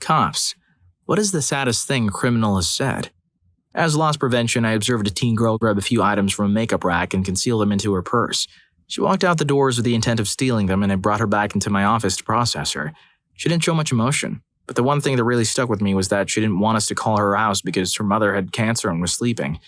Cops. What is the saddest thing a criminal has said? As loss prevention, I observed a teen girl grab a few items from a makeup rack and conceal them into her purse. She walked out the doors with the intent of stealing them, and I brought her back into my office to process her. She didn't show much emotion, but the one thing that really stuck with me was that she didn't want us to call her house because her mother had cancer and was sleeping.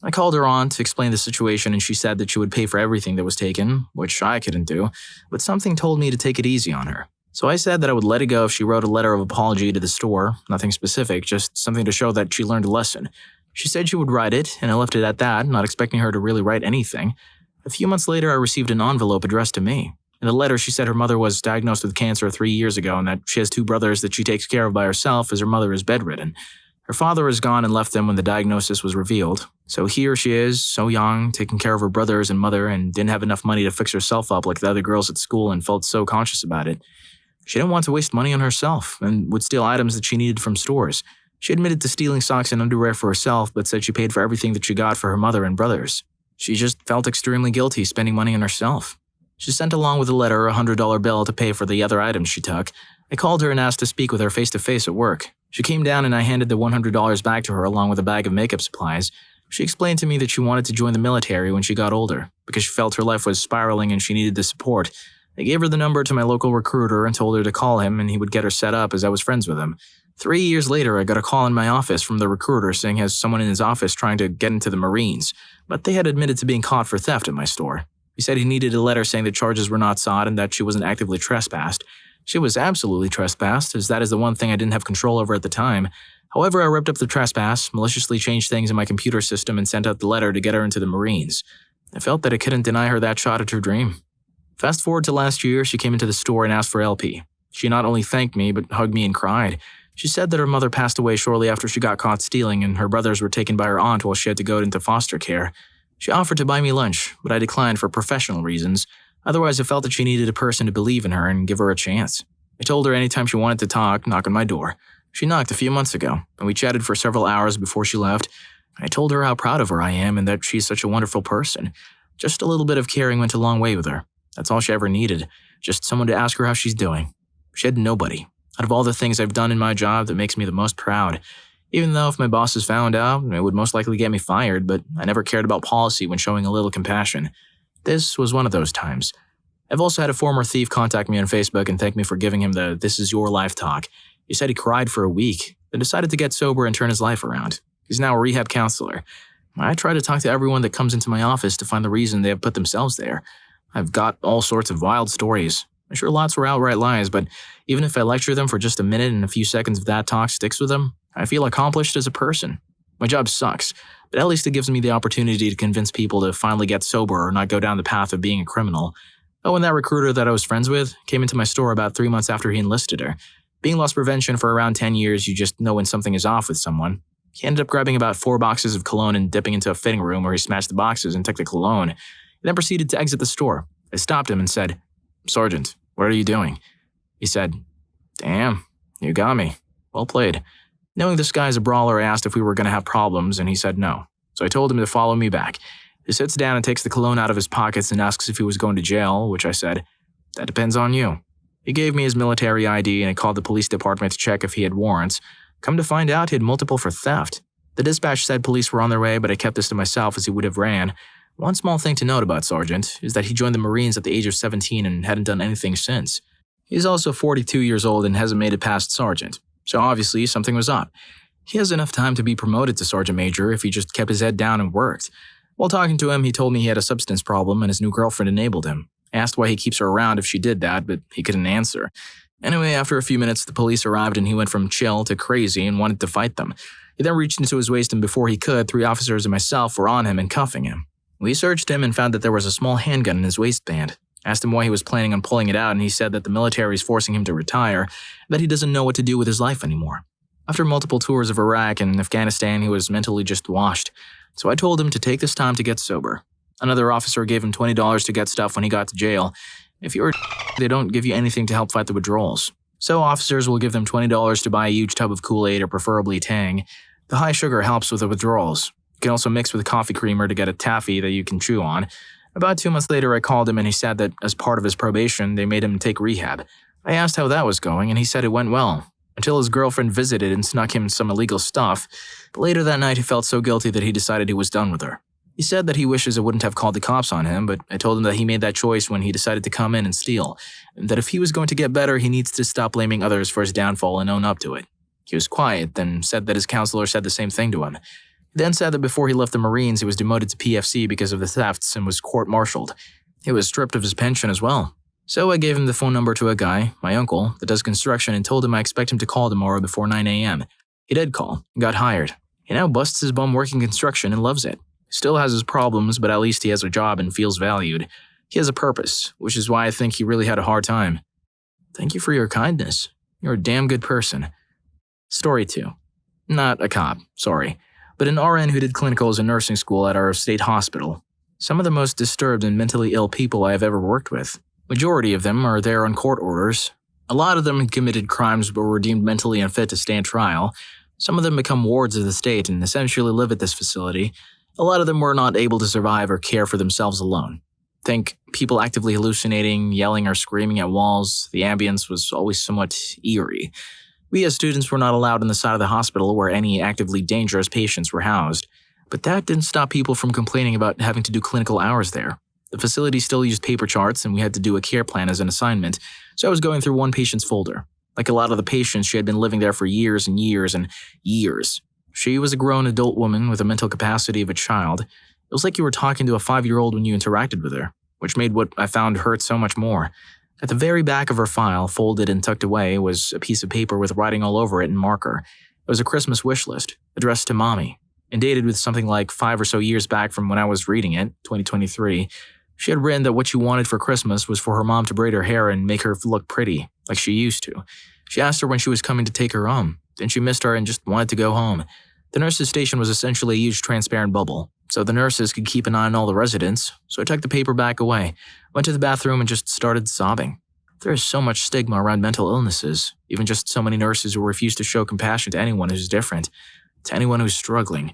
I called her on to explain the situation, and she said that she would pay for everything that was taken, which I couldn't do, but something told me to take it easy on her. So I said that I would let it go if she wrote a letter of apology to the store, nothing specific, just something to show that she learned a lesson. She said she would write it, and I left it at that, not expecting her to really write anything. A few months later, I received an envelope addressed to me. In the letter, she said her mother was diagnosed with cancer 3 years ago and that she has 2 brothers that she takes care of by herself as her mother is bedridden. Her father is gone and left them when the diagnosis was revealed. So here she is, so young, taking care of her brothers and mother, and didn't have enough money to fix herself up like the other girls at school and felt so conscious about it. She didn't want to waste money on herself and would steal items that she needed from stores. She admitted to stealing socks and underwear for herself, but said she paid for everything that she got for her mother and brothers. She just felt extremely guilty spending money on herself. She sent along with the letter a $100 bill to pay for the other items she took. I called her and asked to speak with her face-to-face at work. She came down and I handed the $100 back to her along with a bag of makeup supplies. She explained to me that she wanted to join the military when she got older, because she felt her life was spiraling and she needed the support. I gave her the number to my local recruiter and told her to call him and he would get her set up as I was friends with him. 3 years later, I got a call in my office from the recruiter saying he has someone in his office trying to get into the Marines, but they had admitted to being caught for theft at my store. He said he needed a letter saying the charges were not sought and that she wasn't actively trespassed. She was absolutely trespassed, as that is the one thing I didn't have control over at the time. However, I ripped up the trespass, maliciously changed things in my computer system, and sent out the letter to get her into the Marines. I felt that I couldn't deny her that shot at her dream. Fast forward to last year, she came into the store and asked for LP. She not only thanked me, but hugged me and cried. She said that her mother passed away shortly after she got caught stealing, and her brothers were taken by her aunt while she had to go into foster care. She offered to buy me lunch, but I declined for professional reasons. Otherwise, I felt that she needed a person to believe in her and give her a chance. I told her anytime she wanted to talk, knock on my door. She knocked a few months ago, and we chatted for several hours before she left. I told her how proud of her I am and that she's such a wonderful person. Just a little bit of caring went a long way with her. That's all she ever needed, just someone to ask her how she's doing. She had nobody. Out of all the things I've done in my job, that makes me the most proud. Even though if my bosses found out, it would most likely get me fired, but I never cared about policy when showing a little compassion. This was one of those times. I've also had a former thief contact me on Facebook and thank me for giving him the "this is your life" talk. He said he cried for a week, then decided to get sober and turn his life around. He's now a rehab counselor. I try to talk to everyone that comes into my office to find the reason they have put themselves there. I've got all sorts of wild stories. I'm sure lots were outright lies, but even if I lecture them for just a minute and a few seconds of that talk sticks with them, I feel accomplished as a person. My job sucks, but at least it gives me the opportunity to convince people to finally get sober or not go down the path of being a criminal. Oh, and that recruiter that I was friends with came into my store about 3 months after he enlisted her. Being loss prevention for around 10 years, you just know when something is off with someone. He ended up grabbing about 4 boxes of cologne and dipping into a fitting room where he smashed the boxes and took the cologne. He then proceeded to exit the store. I stopped him and said, "Sergeant, what are you doing?" He said, "Damn, you got me. Well played." Knowing this guy is a brawler, I asked if we were going to have problems, and he said no. So I told him to follow me back. He sits down and takes the cologne out of his pockets and asks if he was going to jail, which I said, "That depends on you." He gave me his military ID and I called the police department to check if he had warrants. Come to find out, he had multiple for theft. The dispatch said police were on their way, but I kept this to myself as he would have ran. One small thing to note about Sergeant is that he joined the Marines at the age of 17 and hadn't done anything since. He's also 42 years old and hasn't made it past Sergeant, so obviously something was up. He has enough time to be promoted to Sergeant Major if he just kept his head down and worked. While talking to him, he told me he had a substance problem and his new girlfriend enabled him. I asked why he keeps her around if she did that, but he couldn't answer. Anyway, after a few minutes, the police arrived and he went from chill to crazy and wanted to fight them. He then reached into his waist and before he could, 3 officers and myself were on him and cuffing him. We searched him and found that there was a small handgun in his waistband. Asked him why he was planning on pulling it out and he said that the military is forcing him to retire, that he doesn't know what to do with his life anymore. After multiple tours of Iraq and Afghanistan, he was mentally just washed. So I told him to take this time to get sober. Another officer gave him $20 to get stuff when he got to jail. If you're they don't give you anything to help fight the withdrawals. So officers will give them $20 to buy a huge tub of Kool-Aid or preferably Tang. The high sugar helps with the withdrawals. You can also mix with a coffee creamer to get a taffy that you can chew on. About 2 months later, I called him and he said that as part of his probation, they made him take rehab. I asked how that was going and he said it went well. until his girlfriend visited and snuck him some illegal stuff, but later that night he felt so guilty that he decided he was done with her. He said that he wishes I wouldn't have called the cops on him, but I told him that he made that choice when he decided to come in and steal, and that if he was going to get better, he needs to stop blaming others for his downfall and own up to it. He was quiet, then said that his counselor said the same thing to him. He then said that before he left the Marines, he was demoted to PFC because of the thefts and was court-martialed. He was stripped of his pension as well. So I gave him the phone number to a guy, my uncle, that does construction, and told him I expect him to call tomorrow before 9 a.m. He did call and got hired. He now busts his bum working construction and loves it. Still has his problems, but at least he has a job and feels valued. He has a purpose, which is why I think he really had a hard time. Thank you for your kindness. You're a damn good person. Story 2. Not a cop, sorry, but an RN who did clinicals in nursing school at our state hospital. Some of the most disturbed and mentally ill people I have ever worked with. Majority of them are there on court orders. A lot of them had committed crimes but were deemed mentally unfit to stand trial. Some of them become wards of the state and essentially live at this facility. A lot of them were not able to survive or care for themselves alone. Think people actively hallucinating, yelling or screaming at walls. The ambience was always somewhat eerie. We as students were not allowed on the side of the hospital where any actively dangerous patients were housed. But that didn't stop people from complaining about having to do clinical hours there. The facility still used paper charts and we had to do a care plan as an assignment, so I was going through one patient's folder. Like a lot of the patients, she had been living there for years and years and years. She was a grown adult woman with a mental capacity of a child. It was like you were talking to a 5-year-old when you interacted with her, which made what I found hurt so much more. At the very back of her file, folded and tucked away, was a piece of paper with writing all over it in marker. It was a Christmas wish list, addressed to Mommy, and dated with something like 5 or so years back from when I was reading it, 2023. She had written that what she wanted for Christmas was for her mom to braid her hair and make her look pretty, like she used to. She asked her when she was coming to take her home. Then she missed her and just wanted to go home. The nurse's station was essentially a huge transparent bubble, so the nurses could keep an eye on all the residents, so I tucked the paper back away, went to the bathroom and just started sobbing. There is so much stigma around mental illnesses, even just so many nurses who refuse to show compassion to anyone who's different, to anyone who's struggling.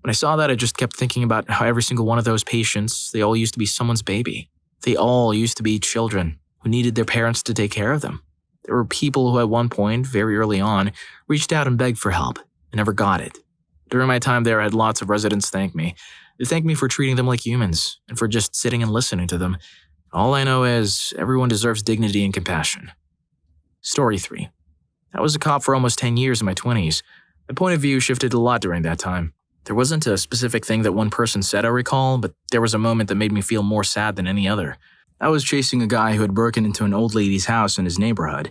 When I saw that, I just kept thinking about how every single one of those patients, they all used to be someone's baby. They all used to be children who needed their parents to take care of them. There were people who at one point, very early on, reached out and begged for help and never got it. During my time there, I had lots of residents thank me. They thanked me for treating them like humans and for just sitting and listening to them. All I know is everyone deserves dignity and compassion. Story 3. I was a cop for almost 10 years in my 20s. My point of view shifted a lot during that time. There wasn't a specific thing that one person said I recall, but there was a moment that made me feel more sad than any other. I was chasing a guy who had broken into an old lady's house in his neighborhood.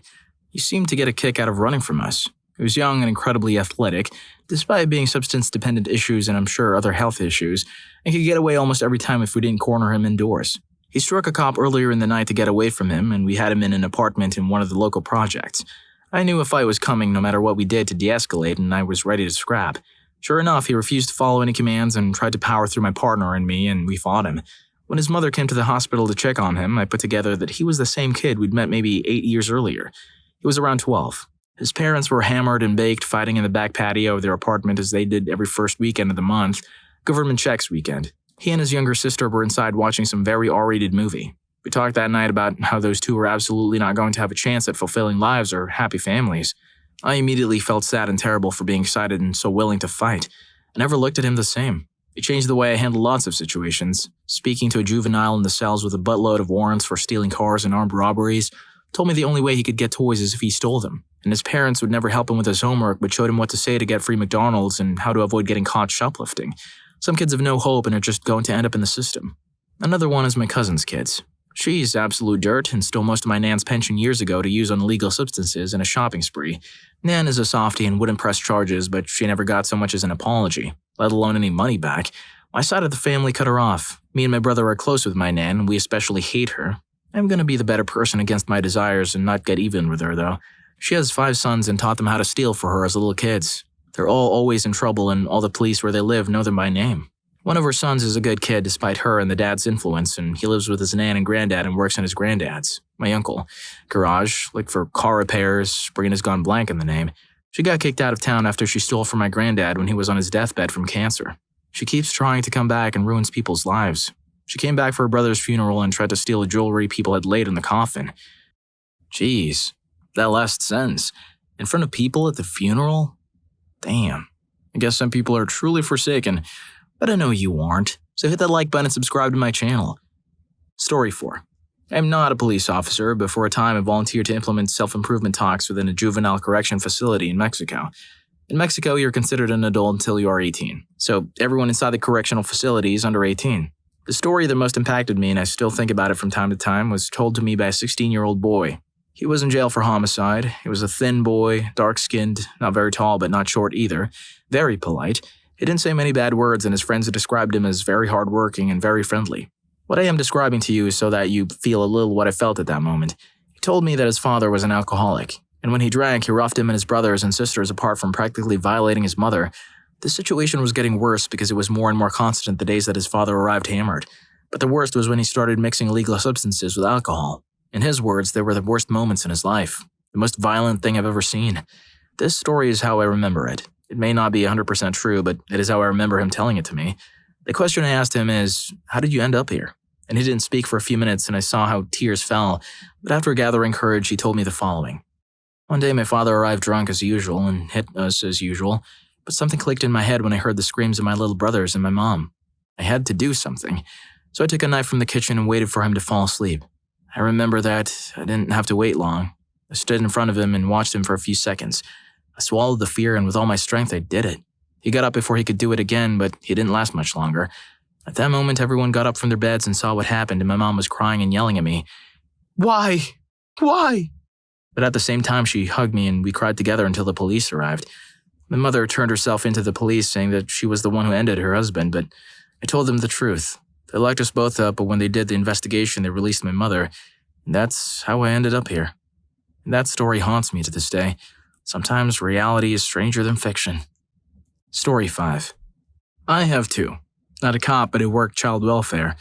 He seemed to get a kick out of running from us. He was young and incredibly athletic, despite being substance-dependent issues and I'm sure other health issues, and could get away almost every time if we didn't corner him indoors. He struck a cop earlier in the night to get away from him, and we had him in an apartment in one of the local projects. I knew a fight was coming no matter what we did to de-escalate, and I was ready to scrap. Sure enough, he refused to follow any commands and tried to power through my partner and me, and we fought him. When his mother came to the hospital to check on him, I put together that he was the same kid we'd met maybe 8 years earlier. He was around 12. His parents were hammered and baked, fighting in the back patio of their apartment as they did every first weekend of the month, government checks weekend. He and his younger sister were inside watching some very R-rated movie. We talked that night about how those two were absolutely not going to have a chance at fulfilling lives or happy families. I immediately felt sad and terrible for being excited and so willing to fight. I never looked at him the same. It changed the way I handled lots of situations. Speaking to a juvenile in the cells with a buttload of warrants for stealing cars and armed robberies, told me the only way he could get toys is if he stole them. And his parents would never help him with his homework but showed him what to say to get free McDonald's and how to avoid getting caught shoplifting. Some kids have no hope and are just going to end up in the system. Another one is my cousin's kids. She's absolute dirt and stole most of my Nan's pension years ago to use on illegal substances in a shopping spree. Nan is a softie and wouldn't press charges, but she never got so much as an apology, let alone any money back. My side of the family cut her off. Me and my brother are close with my Nan, and we especially hate her. I'm gonna be the better person against my desires and not get even with her, though. She has 5 sons and taught them how to steal for her as little kids. They're all always in trouble, and all the police where they live know them by name. One of her sons is a good kid despite her and the dad's influence, and he lives with his nan and granddad and works in his granddad's, my uncle, garage, like for car repairs. Brain has gone blank in the name. She got kicked out of town after she stole from my granddad when he was on his deathbed from cancer. She keeps trying to come back and ruins people's lives. She came back for her brother's funeral and tried to steal the jewelry people had laid in the coffin. Jeez, that last sentence. In front of people at the funeral? Damn. I guess some people are truly forsaken, but I know you aren't, so hit that like button and subscribe to my channel. Story 4. I am not a police officer, but for a time I volunteered to implement self-improvement talks within a juvenile correction facility in Mexico. In Mexico, you're considered an adult until you are 18, so everyone inside the correctional facility is under 18. The story that most impacted me, and I still think about it from time to time, was told to me by a 16-year-old boy. He was in jail for homicide. He was a thin boy, dark-skinned, not very tall but not short either, very polite. He didn't say many bad words, and his friends had described him as very hardworking and very friendly. What I am describing to you is so that you feel a little what I felt at that moment. He told me that his father was an alcoholic, and when he drank, he roughed him and his brothers and sisters apart from practically violating his mother. This situation was getting worse because it was more and more constant the days that his father arrived hammered. But the worst was when he started mixing illegal substances with alcohol. In his words, they were the worst moments in his life, the most violent thing I've ever seen. This story is how I remember it. It may not be 100% true, but it is how I remember him telling it to me. The question I asked him is, how did you end up here? And he didn't speak for a few minutes, and I saw how tears fell, but after gathering courage, he told me the following. One day my father arrived drunk as usual and hit us as usual, but something clicked in my head when I heard the screams of my little brothers and my mom. I had to do something, so I took a knife from the kitchen and waited for him to fall asleep. I remember that I didn't have to wait long. I stood in front of him and watched him for a few seconds. I swallowed the fear, and with all my strength I did it. He got up before he could do it again, but he didn't last much longer. At that moment, everyone got up from their beds and saw what happened, and my mom was crying and yelling at me. Why? Why? But at the same time, she hugged me and we cried together until the police arrived. My mother turned herself into the police, saying that she was the one who ended her husband, but I told them the truth. They locked us both up, but when they did the investigation, they released my mother. And that's how I ended up here. And that story haunts me to this day. Sometimes reality is stranger than fiction. Story 5. I have two. Not a cop, but who worked child welfare.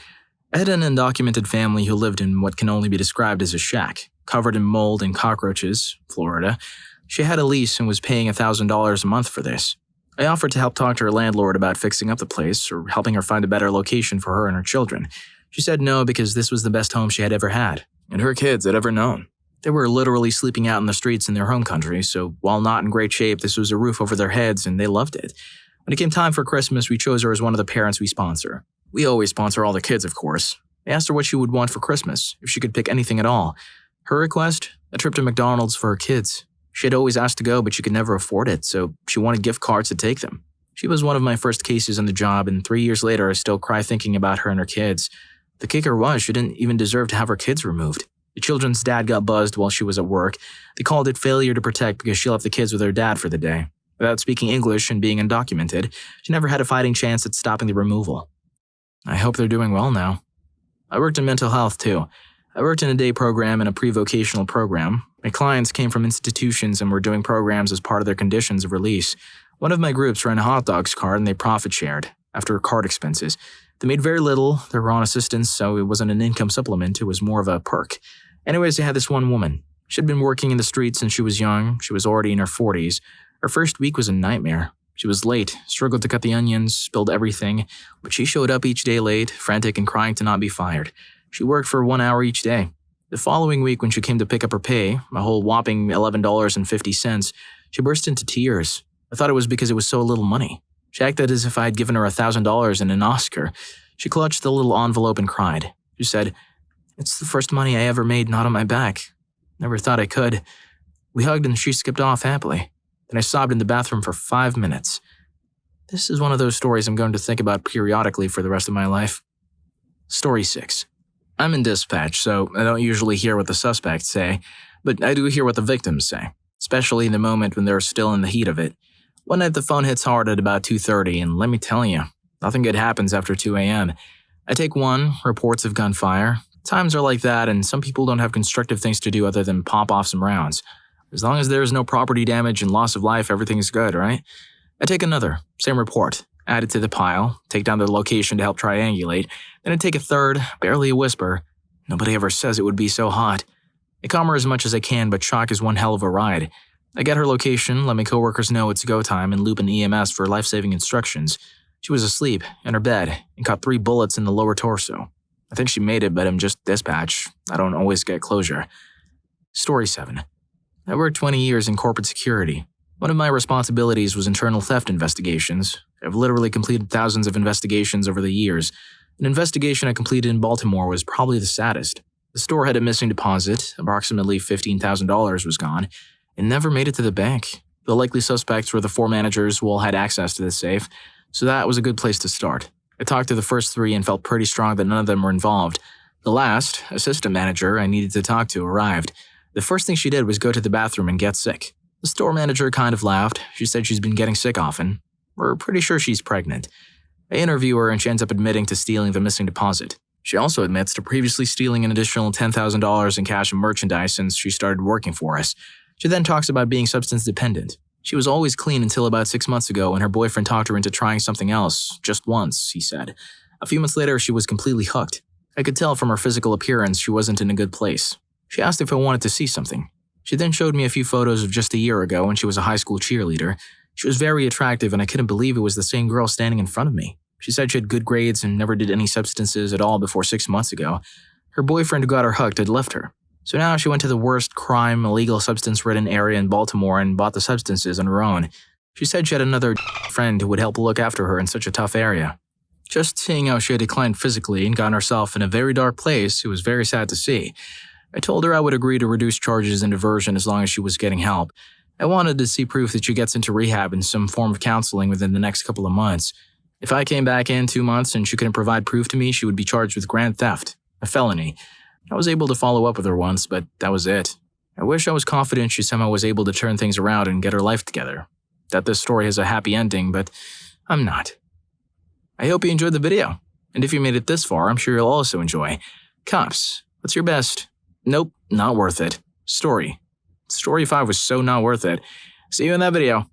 I had an undocumented family who lived in what can only be described as a shack, covered in mold and cockroaches, Florida. She had a lease and was paying $1,000 a month for this. I offered to help talk to her landlord about fixing up the place or helping her find a better location for her and her children. She said no because this was the best home she had ever had, and her kids had ever known. They were literally sleeping out in the streets in their home country, so while not in great shape, this was a roof over their heads and they loved it. When it came time for Christmas, we chose her as one of the parents we sponsor. We always sponsor all the kids, of course. I asked her what she would want for Christmas, if she could pick anything at all. Her request? A trip to McDonald's for her kids. She had always asked to go, but she could never afford it, so she wanted gift cards to take them. She was one of my first cases on the job, and 3 years later, I still cry thinking about her and her kids. The kicker was she didn't even deserve to have her kids removed. The children's dad got buzzed while she was at work. They called it failure to protect because she left the kids with her dad for the day. Without speaking English and being undocumented, she never had a fighting chance at stopping the removal. I hope they're doing well now. I worked in mental health, too. I worked in a day program and a pre-vocational program. My clients came from institutions and were doing programs as part of their conditions of release. One of my groups ran a hot dogs cart and they profit shared, after cart expenses. They made very little, they were on assistance, so it wasn't an income supplement, it was more of a perk. Anyways, I had this one woman. She'd been working in the streets since she was young, she was already in her 40s. Her first week was a nightmare. She was late, struggled to cut the onions, spilled everything, but she showed up each day late, frantic and crying to not be fired. She worked for 1 hour each day. The following week when she came to pick up her pay, a whole whopping $11.50, she burst into tears. I thought it was because it was so little money. She acted as if I had given her $1,000 and an Oscar. She clutched the little envelope and cried. She said, "It's the first money I ever made not on my back. Never thought I could." We hugged and she skipped off happily. Then I sobbed in the bathroom for 5 minutes. This is one of those stories I'm going to think about periodically for the rest of my life. Story 6. I'm in dispatch, so I don't usually hear what the suspects say, but I do hear what the victims say, especially in the moment when they're still in the heat of it. One night the phone hits hard at about 2:30, and let me tell you, nothing good happens after 2 a.m. I take one, reports of gunfire. Times are like that, and some people don't have constructive things to do other than pop off some rounds. As long as there is no property damage and loss of life, everything is good, right? I take another, same report, add it to the pile, take down the location to help triangulate, then I take a third, barely a whisper. Nobody ever says it would be so hot. I calm her as much as I can, but shock is one hell of a ride. I get her location, let my coworkers know it's go time, and loop an EMS for life-saving instructions. She was asleep, in her bed, and caught 3 bullets in the lower torso. I think she made it, but I'm just dispatch. I don't always get closure. Story 7. I worked 20 years in corporate security. One of my responsibilities was internal theft investigations. I've literally completed thousands of investigations over the years. An investigation I completed in Baltimore was probably the saddest. The store had a missing deposit, approximately $15,000 was gone, and never made it to the bank. The likely suspects were the 4 managers who all had access to the safe, so that was a good place to start. I talked to the first 3 and felt pretty strong that none of them were involved. The last, assistant manager I needed to talk to, arrived. The first thing she did was go to the bathroom and get sick. The store manager kind of laughed. She said she's been getting sick often. We're pretty sure she's pregnant. I interview her and she ends up admitting to stealing the missing deposit. She also admits to previously stealing an additional $10,000 in cash and merchandise since she started working for us. She then talks about being substance dependent. She was always clean until about 6 months ago when her boyfriend talked her into trying something else, just once, he said. A few months later, she was completely hooked. I could tell from her physical appearance she wasn't in a good place. She asked if I wanted to see something. She then showed me a few photos of just a year ago when she was a high school cheerleader. She was very attractive and I couldn't believe it was the same girl standing in front of me. She said she had good grades and never did any substances at all before 6 months ago. Her boyfriend who got her hooked had left her. So now she went to the worst crime, illegal substance-ridden area in Baltimore and bought the substances on her own. She said she had another friend who would help look after her in such a tough area. Just seeing how she had declined physically and gotten herself in a very dark place, it was very sad to see. I told her I would agree to reduce charges and diversion as long as she was getting help. I wanted to see proof that she gets into rehab and some form of counseling within the next couple of months. If I came back in 2 months and she couldn't provide proof to me, she would be charged with grand theft, a felony. I was able to follow up with her once, but that was it. I wish I was confident she somehow was able to turn things around and get her life together. That this story has a happy ending, but I'm not. I hope you enjoyed the video. And if you made it this far, I'm sure you'll also enjoy. Cops, what's your best? Nope, not worth it. Story. Story 5 was so not worth it. See you in that video.